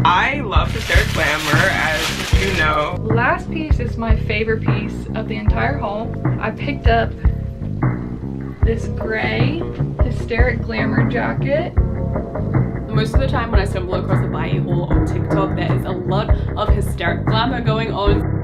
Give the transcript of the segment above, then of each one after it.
I love Hysteric Glamour, as you know. Last piece is my favorite piece of the entire haul. I picked up this gray Hysteric Glamour jacket. Most of the time when I stumble across a buy haul on TikTok, there is a lot of hysteric glamour going on.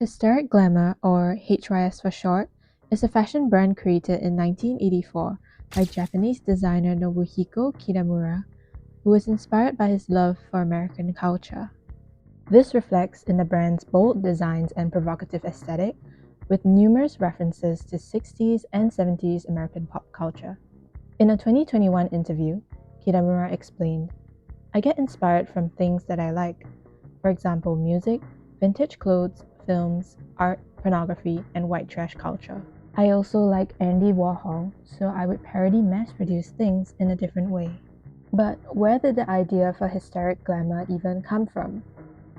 Hysteric Glamour, or HYS for short, is a fashion brand created in 1984 by Japanese designer Nobuhiko Kitamura, who was inspired by his love for American culture. This reflects in the brand's bold designs and provocative aesthetic, with numerous references to 60s and 70s American pop culture. In a 2021 interview, Kitamura explained, "I get inspired from things that I like, for example music, vintage clothes, films, art, pornography, and white trash culture. I also like Andy Warhol, so I would parody mass-produced things in a different way." But where did the idea for Hysteric Glamour even come from?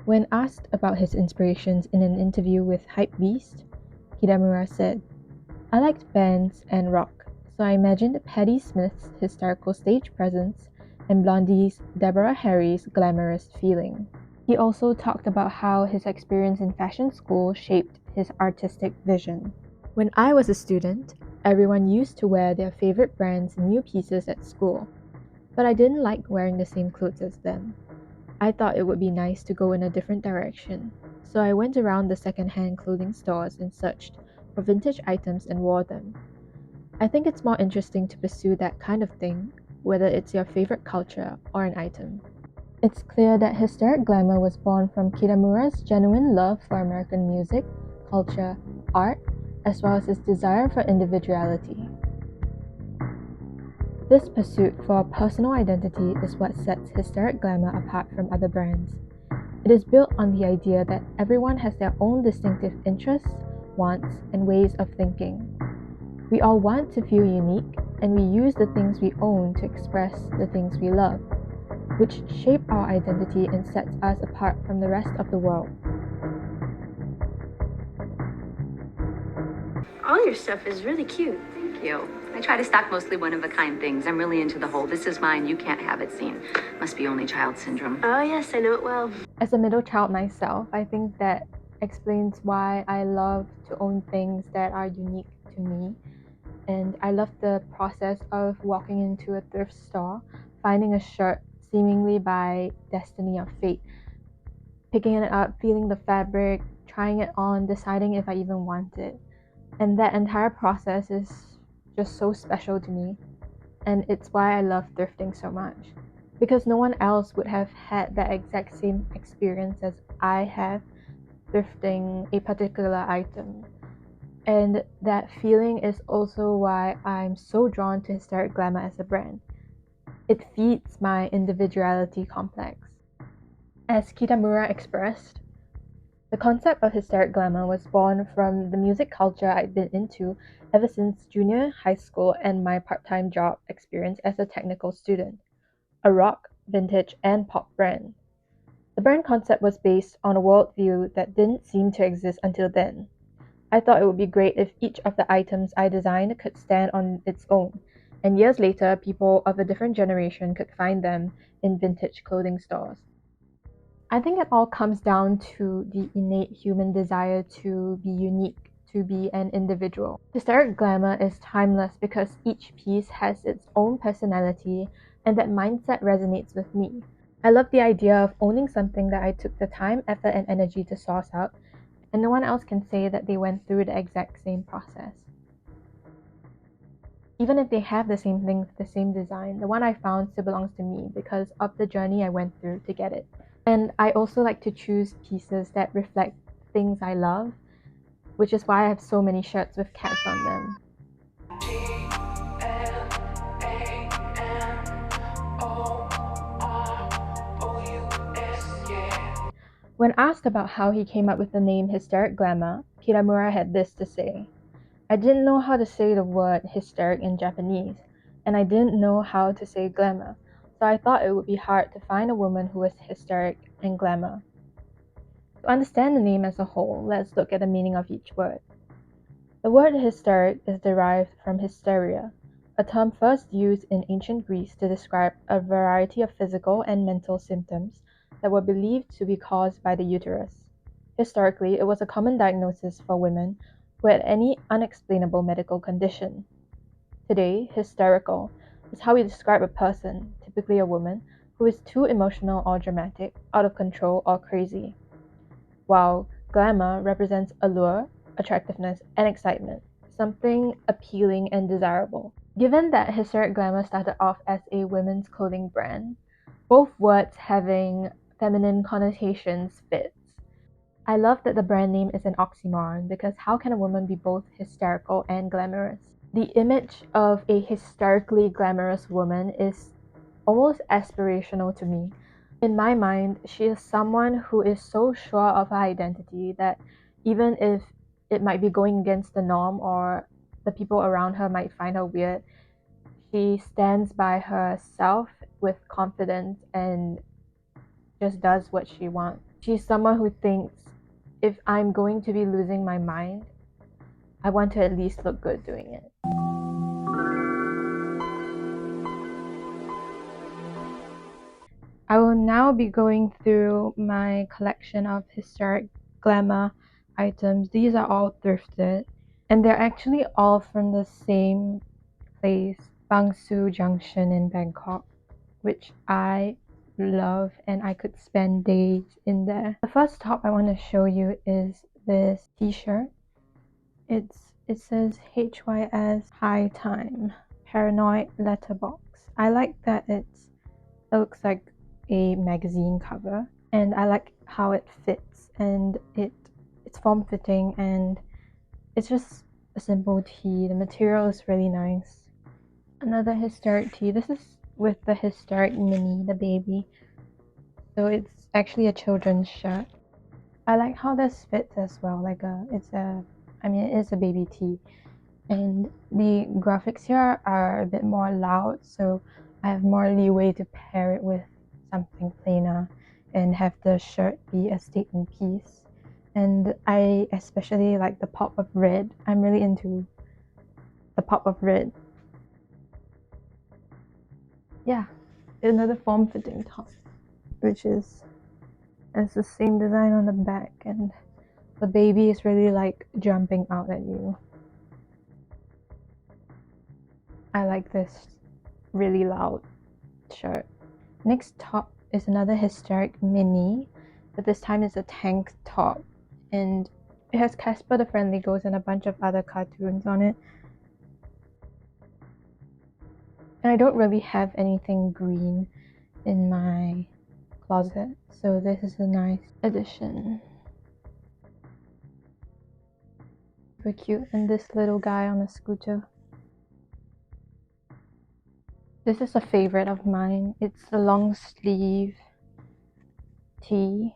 When asked about his inspirations in an interview with Hypebeast, Kitamura said, "I liked bands and rock, so I imagined Patti Smith's hysterical stage presence and Blondie's Deborah Harry's glamorous feeling." He also talked about how his experience in fashion school shaped his artistic vision. "When I was a student, everyone used to wear their favorite brand's new pieces at school, but I didn't like wearing the same clothes as them. I thought it would be nice to go in a different direction, so I went around the second-hand clothing stores and searched for vintage items and wore them. I think it's more interesting to pursue that kind of thing, whether it's your favorite culture or an item." It's clear that Hysteric Glamour was born from Kitamura's genuine love for American music, culture, art, as well as his desire for individuality. This pursuit for personal identity is what sets Hysteric Glamour apart from other brands. It is built on the idea that everyone has their own distinctive interests, wants, and ways of thinking. We all want to feel unique, and we use the things we own to express the things we love, which shape our identity and sets us apart from the rest of the world. All your stuff is really cute. Thank you. I try to stock mostly one-of-a-kind things. I'm really into the whole "this is mine, you can't have it" scene. Must be only child syndrome. Oh yes, I know it well. As a middle child myself, I think that explains why I love to own things that are unique to me. And I love the process of walking into a thrift store, finding a shirt seemingly by destiny or fate, picking it up, feeling the fabric, trying it on, deciding if I even want it. And that entire process is just so special to me. And it's why I love thrifting so much. Because no one else would have had that exact same experience as I have thrifting a particular item. And that feeling is also why I'm so drawn to Hysteric Glamour as a brand. It feeds my individuality complex. As Kitamura expressed, the concept of Hysteric Glamour was born from the music culture I'd been into ever since junior high school and my part-time job experience as a technical student, a rock, vintage, and pop brand. The brand concept was based on a worldview that didn't seem to exist until then. I thought it would be great if each of the items I designed could stand on its own, and years later people of a different generation could find them in vintage clothing stores. I think it all comes down to the innate human desire to be unique, to be an individual. Hysteric Glamour is timeless because each piece has its own personality, and that mindset resonates with me. I love the idea of owning something that I took the time, effort, and energy to source out, and no one else can say that they went through the exact same process. Even if they have the same thing, the same design, the one I found still belongs to me because of the journey I went through to get it. And I also like to choose pieces that reflect things I love, which is why I have so many shirts with cats on them. When asked about how he came up with the name Hysteric Glamour, Kitamura had this to say: "I didn't know how to say the word hysteric in Japanese, and I didn't know how to say glamour, so I thought it would be hard to find a woman who was hysteric and glamour." To understand the name as a whole, let's look at the meaning of each word. The word hysteric is derived from hysteria, a term first used in ancient Greece to describe a variety of physical and mental symptoms that were believed to be caused by the uterus. Historically, it was a common diagnosis for women who had any unexplainable medical condition. Today, hysterical is how we describe a person, typically a woman, who is too emotional or dramatic, out of control or crazy. While glamour represents allure, attractiveness, and excitement, something appealing and desirable. Given that Hysteric Glamour started off as a women's clothing brand, both words having feminine connotations fits. I love that the brand name is an oxymoron because how can a woman be both hysterical and glamorous? The image of a hysterically glamorous woman is almost aspirational to me. In my mind, she is someone who is so sure of her identity that even if it might be going against the norm or the people around her might find her weird, she stands by herself with confidence and just does what she wants. She's someone who thinks, if I'm going to be losing my mind, I want to at least look good doing it. I will now be going through my collection of Hysteric Glamour items. These are all thrifted, and they're actually all from the same place, Bangsu Junction in Bangkok, which I love, and I could spend days in there. The first top I want to show you is this t-shirt. It says HYS High Time Paranoid Letterbox. I like that it looks like a magazine cover, and I like how it fits, and it's form-fitting, and it's just a simple tee. The material is really nice. Another Hysteric tee. This is with the Hysteric Mini, the baby. So it's actually a children's shirt. I like how this fits as well. It is a baby tee. And the graphics here are a bit more loud, so I have more leeway to pair it with something plainer and have the shirt be a statement piece. And I especially like the pop of red. I'm really into the pop of red. Yeah, another form-fitting top, which is the same design on the back, and the baby is really like jumping out at you. I like this really loud shirt. Next top is another Hysteric Mini, but this time it's a tank top, and it has Casper the Friendly Ghost and a bunch of other cartoons on it. And I don't really have anything green in my closet, so this is a nice addition. Super cute, and this little guy on a scooter. This is a favorite of mine. It's a long sleeve tee,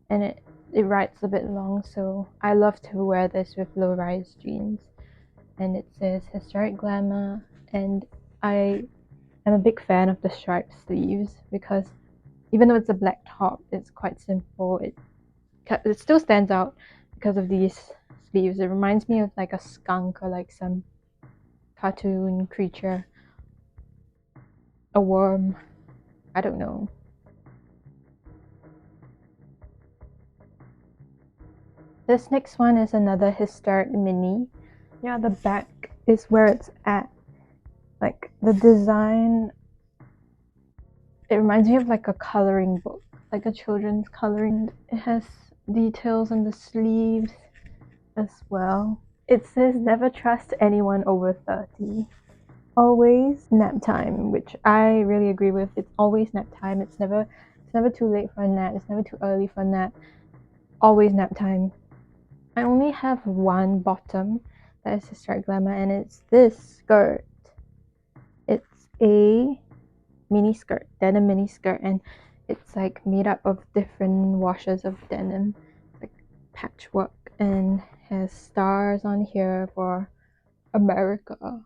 and it rides a bit long, so I love to wear this with low-rise jeans. And it says Hysteric Glamour, and I am a big fan of the striped sleeves because even though it's a black top, it's quite simple. It still stands out because of these sleeves. It reminds me of like a skunk or like some cartoon creature. A worm. I don't know. This next one is another Hysteric Mini. Yeah, the back is where it's at. Like the design, it reminds me of like a coloring book, like a children's coloring. It has details on the sleeves as well. It says never trust anyone over 30. Always nap time, which I really agree with. It's always nap time. It's never too late for a nap. It's never too early for a nap. Always nap time. I only have one bottom that is Hysteric Glamour, and it's this skirt. It's a mini skirt, denim mini skirt, and it's like made up of different washes of denim, like patchwork, and has stars on here for America.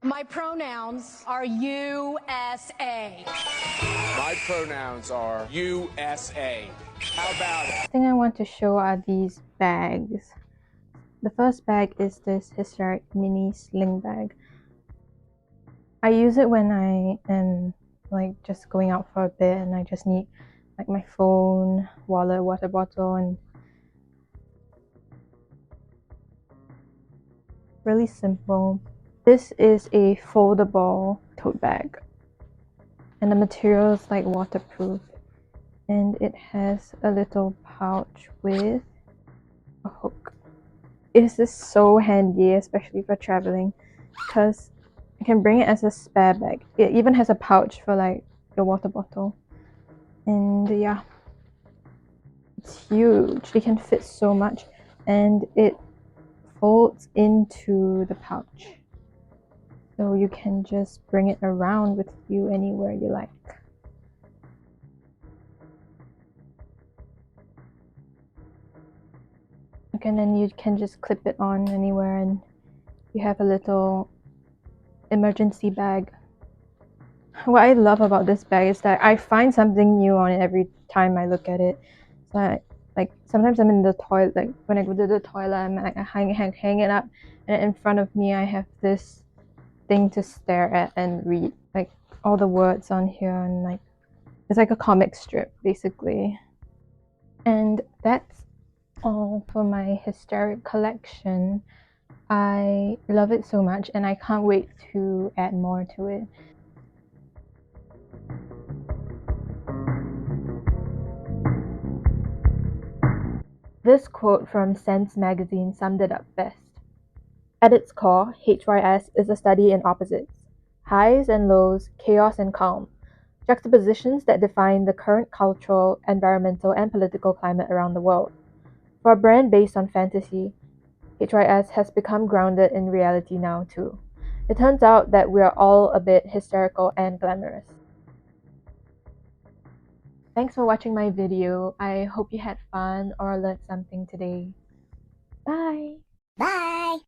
My pronouns are USA. My pronouns are USA. How about it? The thing I want to show are these bags. The first bag is this Hysteric mini sling bag. I use it when I am like just going out for a bit and I just need like my phone, wallet, water bottle, and really simple. This is a foldable tote bag and the material is like waterproof, and it has a little pouch with a hook. This is so handy, especially for traveling, because you can bring it as a spare bag. It even has a pouch for like your water bottle, and yeah, it's huge. It can fit so much, and it folds into the pouch, so you can just bring it around with you anywhere you like. And then you can just clip it on anywhere, and you have a little emergency bag. What I love about this bag is that I find something new on it every time I look at it. So like sometimes I'm in the toilet, like when I go to the toilet, I'm like hang it up, and in front of me I have this thing to stare at and read, like all the words on here, and like it's like a comic strip basically. And that's all for my Hysteric collection. I love it so much and I can't wait to add more to it. This quote from Sense magazine summed it up best. At its core, HYS is a study in opposites, highs and lows, chaos and calm, juxtapositions that define the current cultural, environmental, and political climate around the world. For a brand based on fantasy, HYS has become grounded in reality now too. It turns out that we are all a bit hysterical and glamorous. Thanks for watching my video. I hope you had fun or learned something today. Bye! Bye.